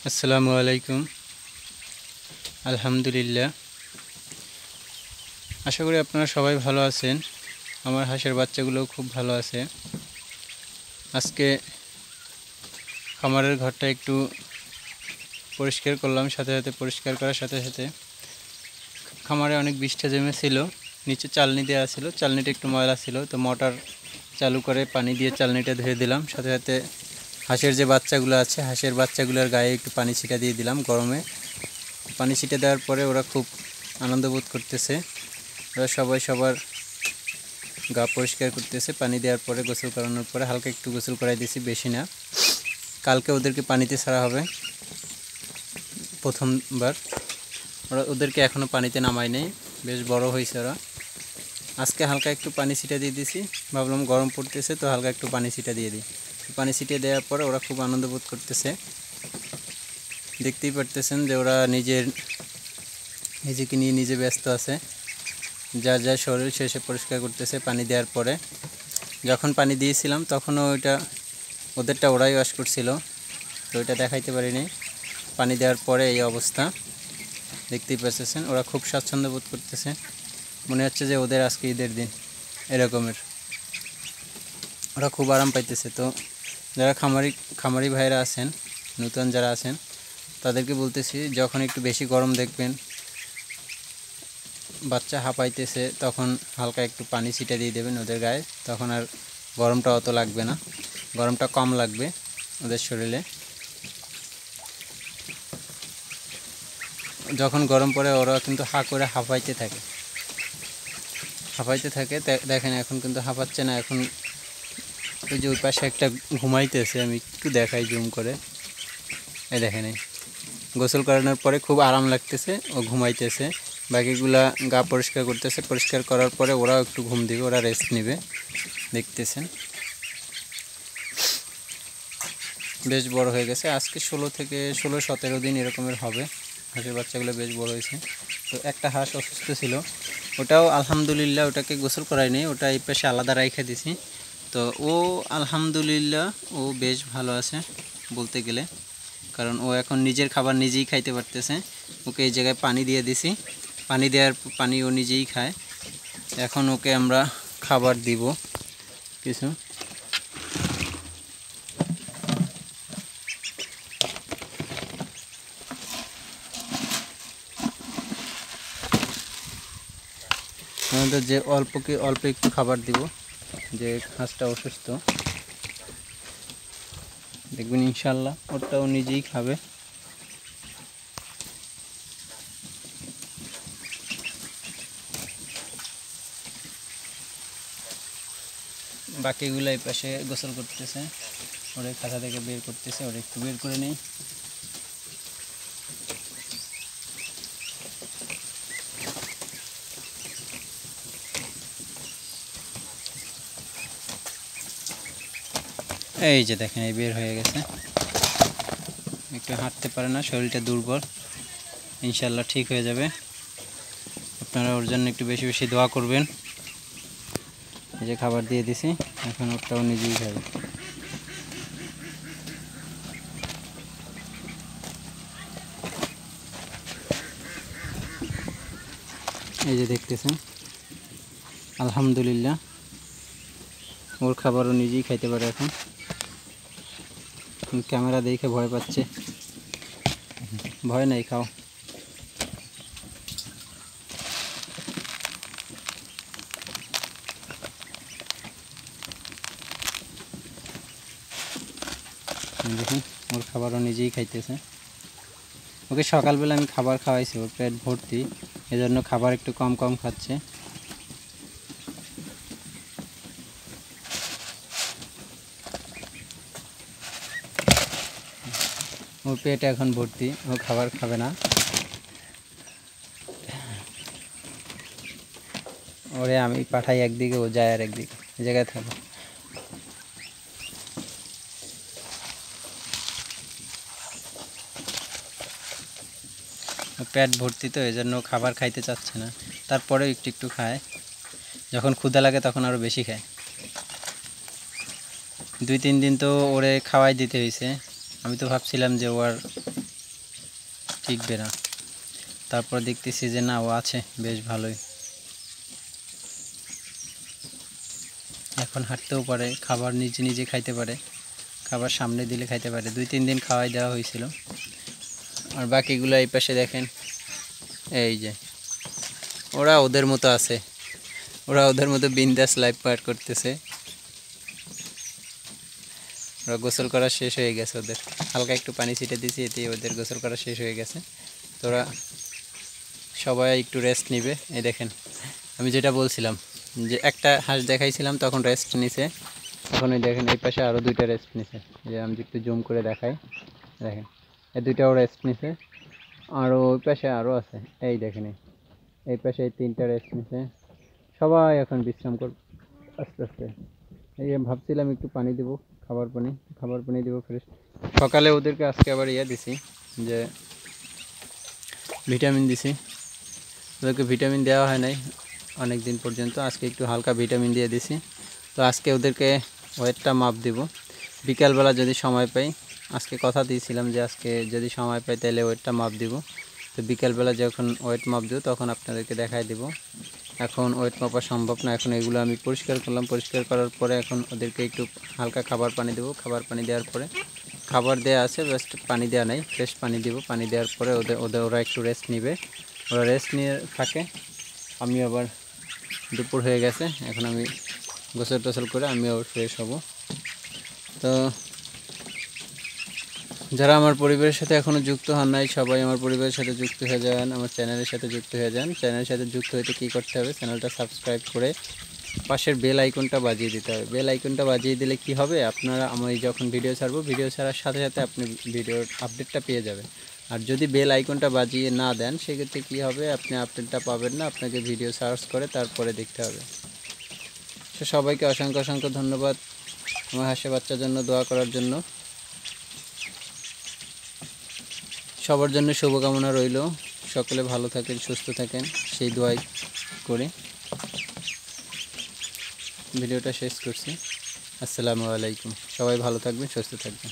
আসসালামু আলাইকুম। আলহামদুলিল্লাহ, আশা করি আপনারা সবাই ভালো আছেন। আমার হাঁসের বাচ্চাগুলোও খুব ভালো আছে। আজকে খামারের ঘরটা একটু পরিষ্কার করলাম, সাথে সাথে পরিষ্কার করার সাথে সাথে খামারে অনেক বিষ্ঠা জমেছিল, নিচে চালনি দেওয়া ছিল, চালনিটা একটু ময়লা ছিল, তো মোটর চালু করে পানি দিয়ে চালনিটা ধুয়ে দিলাম। সাথে সাথে হাঁসের যে বাচ্চাগুলো আছে, হাঁসের বাচ্চাগুলোর গায়ে একটু পানি ছিটা দিয়ে দিলাম। গরমে পানি ছিটা দেওয়ার পরে ওরা খুব আনন্দ বোধ করতেছে। ওরা সবাই সবার গা পরিষ্কার করতেছে। পানি দেওয়ার পরে, গোসল করানোর পরে হালকা একটু গোসল করাই দিয়েছি, বেশি না। কালকে ওদেরকে পানিতে ছাড়া হবে প্রথমবার। ওদেরকে এখনও পানিতে নামাই নেই, বেশ বড় হয়েছে ওরা। আজকে হালকা একটু পানি ছিটা দিয়ে দিছি, ভাবলাম গরম পড়তেছে তো হালকা একটু পানি ছিটা দিয়ে দিই। পানি ছিটিয়ে দেওয়ার পরে ওরা খুব আনন্দ বোধ করতেছে। দেখতেই পারতেছেন যে ওরা নিজেকে নিয়ে নিজে ব্যস্ত আছে। যার যার শরীর শেষে পরিষ্কার করতেছে পানি দেওয়ার পরে। যখন পানি দিয়েছিলাম তখনও ওদেরটা ওরাই ওয়াশ করছিল, তো ওইটা দেখাইতে পারিনি। পানি দেওয়ার পরে এই অবস্থা দেখতেই পাচ্ছেন। ওরা খুব স্বাচ্ছন্দ্য বোধ করতেছে, মনে হচ্ছে যে ওদের আজকে ঈদের দিন এরকমের। ওরা খুব আরাম পাইতেছে। তো যারা খামারি ভাইরা আছেন, নতুন যারা আছেন, তাদেরকে বলতেছি, যখন একটু বেশি গরম দেখবেন, বাচ্চা হাঁপাইতেছে, তখন হালকা একটু পানি ছিটা দিয়ে দেবেন ওদের গায়ে। তখন আর গরমটা অত লাগবে না, গরমটা কম লাগবে ওদের শরীরে। যখন গরম পড়ে ওরা কিন্তু হা করে হাঁপাইতে থাকে। দেখেন এখন কিন্তু হাঁপাচ্ছে না। এখন ওই যে ওই পাশে একটা ঘুমাইতেছে, আমি একটু দেখাই জুম করে। এই দেখেন, গোসল করানোর পরে খুব আরাম লাগতেছে, ও ঘুমাইতেছে। বাকিগুলা গা পরিষ্কার করতেছে। পরিষ্কার করার পরে ওরাও একটু ঘুম দিবে, ওরা রেস্ট নেবে। দেখতেছেন বেশ বড় হয়ে গেছে। আজকে 16-17 দিন এরকমের হবে। হাঁসের বাচ্চাগুলো বেশ বড় হয়েছে। তো একটা হাঁস অসুস্থ ছিল, ওটাও আলহামদুলিল্লাহ ওটাকে গোসল করাই নেই, ওটা এই পাশে আলাদা রাইখা দিছি। তো ও আলহামদুলিল্লাহ ও বেশ ভালো আছে বলতে গেলে, কারণ ও এখন নিজের খাবার নিজেই খাইতে পারতেছে। ওকে এই জায়গায় পানি দিয়ে দিছি, পানি ও নিজেই খায়। এখন ওকে আমরা খাবার দিব কিছু। আমাদের যে অল্প একটু খাবার দিব, যে হাঁসটা অসুস্থ, দেখবেন ইনশাল্লাহ ওটাও নিজেই খাবে। বাকিগুলো এই পাশে গোসল করতেছে, ওরে খাঁচা থেকে বের করতেছে। ওরে একটু বের করে নেই। এই যে দেখেন, এই বের হয়ে গেছে। একটু হাঁটতে পারে না, শরীরটা দুর্বল, ইনশাল্লাহ ঠিক হয়ে যাবে। আপনারা ওর জন্য একটু বেশি বেশি দোয়া করবেন। এই যে খাবার দিয়ে দিছি, এখন ওটাও নিজেই খাবে। এই যে দেখতেছেন, আলহামদুলিল্লাহ ওর খাবারও নিজেই খাইতে পারে এখন। ক্যামেরা দেখে ভয় পাচ্ছে, ভয় নাই, খাও। দেখুন ওর খাবারও নিজেই খাইতেছে। ওকে সকালবেলা আমি খাবার খাওয়াইছি, ওর পেট ভর্তি, এজন্য খাবার একটু কম কম খাচ্ছে। ওর পেট এখন ভর্তি, ও খাবার খাবে না। ওরে আমি পাঠাই একদিকে, ও যায় আর একদিকে, এই জায়গায় থাকো। পেট ভর্তি তো এই জন্য খাবার খাইতে চাচ্ছে না, তারপরেও একটু একটু খায়। যখন ক্ষুধা লাগে তখন আরও বেশি খায়। 2-3 দিন তো ওরে খাওয়াই দিতে হয়েছে। আমি তো ভাবছিলাম যে ও আর টিকবে না। তারপর দেখতেছি যে না, ও আছে বেশ ভালোই, এখন হাঁটতেও পারে, খাবার নিজে নিজে খাইতে পারে, খাবার সামনে দিলে খাইতে পারে। 2-3 দিন খাওয়াই দেওয়া হয়েছিল। আর বাকিগুলো এই পাশে দেখেন, এই যে ওরা ওদের মতো আছে, ওরা ওদের মতো বিন্দাস লাইফ পার করতেছে। ওরা গোসল করা শেষ হয়ে গেছে, ওদের হালকা একটু পানি ছিটে দিয়েছি, এতে ওদের গোসল করা শেষ হয়ে গেছে। তো ওরা সবাই একটু রেস্ট নিবে। এই দেখেন, আমি যেটা বলছিলাম যে একটা হাঁস দেখাইছিলাম তখন রেস্ট নিছে, এখন ওই দেখেন এই পাশে আরও 2টা রেস্ট নিছে। যে আমি একটু জুম করে দেখাই, দেখেন এই 2টাও রেস্ট নিছে, আরও ওই পাশে আরও আছে। এই দেখেন এই পাশে এই 3টা রেস্ট নিছে, সবাই এখন বিশ্রাম করবে আস্তে আস্তে। এই ভাবছিলাম একটু পানি দেবো, খাবার পানি দেবো ফ্রেশ। সকালে ওদেরকে আজকে আবার দিছি, যে ভিটামিন দিছি। ওদেরকে ভিটামিন দেওয়া হয় নাই অনেক দিন পর্যন্ত, আজকে একটু হালকা ভিটামিন দিয়ে দিছি। তো আজকে ওদেরকে ওয়েটটা মাপ দেব বিকালবেলা যদি সময় পাই। আজকে কথা দিয়েছিলাম যে আজকে যদি সময় পাই তাহলে ওয়েটটা মাপ দিব। তো বিকালবেলা যখন ওয়েট মাপ দেবো তখন আপনাদেরকে দেখাই দেব। এখন ওয়েট মাপা সম্ভব না। এখন এগুলো আমি পরিষ্কার করলাম, পরিষ্কার করার পরে এখন ওদেরকে একটু হালকা খাবার পানি দেবো। খাবার পানি দেওয়ার পরে, খাবার দেওয়া আছে জাস্ট পানি দেওয়া নাই, ফ্রেশ পানি দেবো। পানি দেওয়ার পরে ওরা একটু রেস্ট নেবে। ওরা রেস্ট নিয়ে থাকে, আমি আবার দুপুর হয়ে গেছে, এখন আমি গোসল টোসল করে আমি আবার ফ্রেশ হব। তো যারা আমার পরিবারের সাথে এখনও যুক্ত হন নাই, সবাই আমার পরিবারের সাথে যুক্ত হয়ে যান, আমার চ্যানেলের সাথে যুক্ত হয়ে যান। চ্যানেলের সাথে যুক্ত হতে কী করতে হবে, চ্যানেলটা সাবস্ক্রাইব করে পাশের বেল আইকনটা বাজিয়ে দিতে হবে। বেল আইকনটা বাজিয়ে দিলে কি হবে, আপনারা আমি যখন ভিডিও ছাড়বো, ভিডিও ছাড়ার সাথে সাথে আপনি ভিডিওর আপডেটটা পেয়ে যাবেন। আর যদি বেল আইকনটা বাজিয়ে না দেন সেক্ষেত্রে কী হবে, আপনি আপডেটটা পাবেন না, আপনাকে ভিডিও সার্চ করে তারপরে দেখতে হবে। তো সবাইকে অসংখ্য অসংখ্য ধন্যবাদ আমার হাঁসের বাচ্চার জন্য দোয়া করার জন্য। সবার জন্য শুভকামনা রইল, সকলে ভালো থাকেন, সুস্থ থাকেন, সেই দোয়াই করে ভিডিওটা শেষ করছি। আসসালামু আলাইকুম। সবাই ভালো থাকবেন, সুস্থ থাকবেন।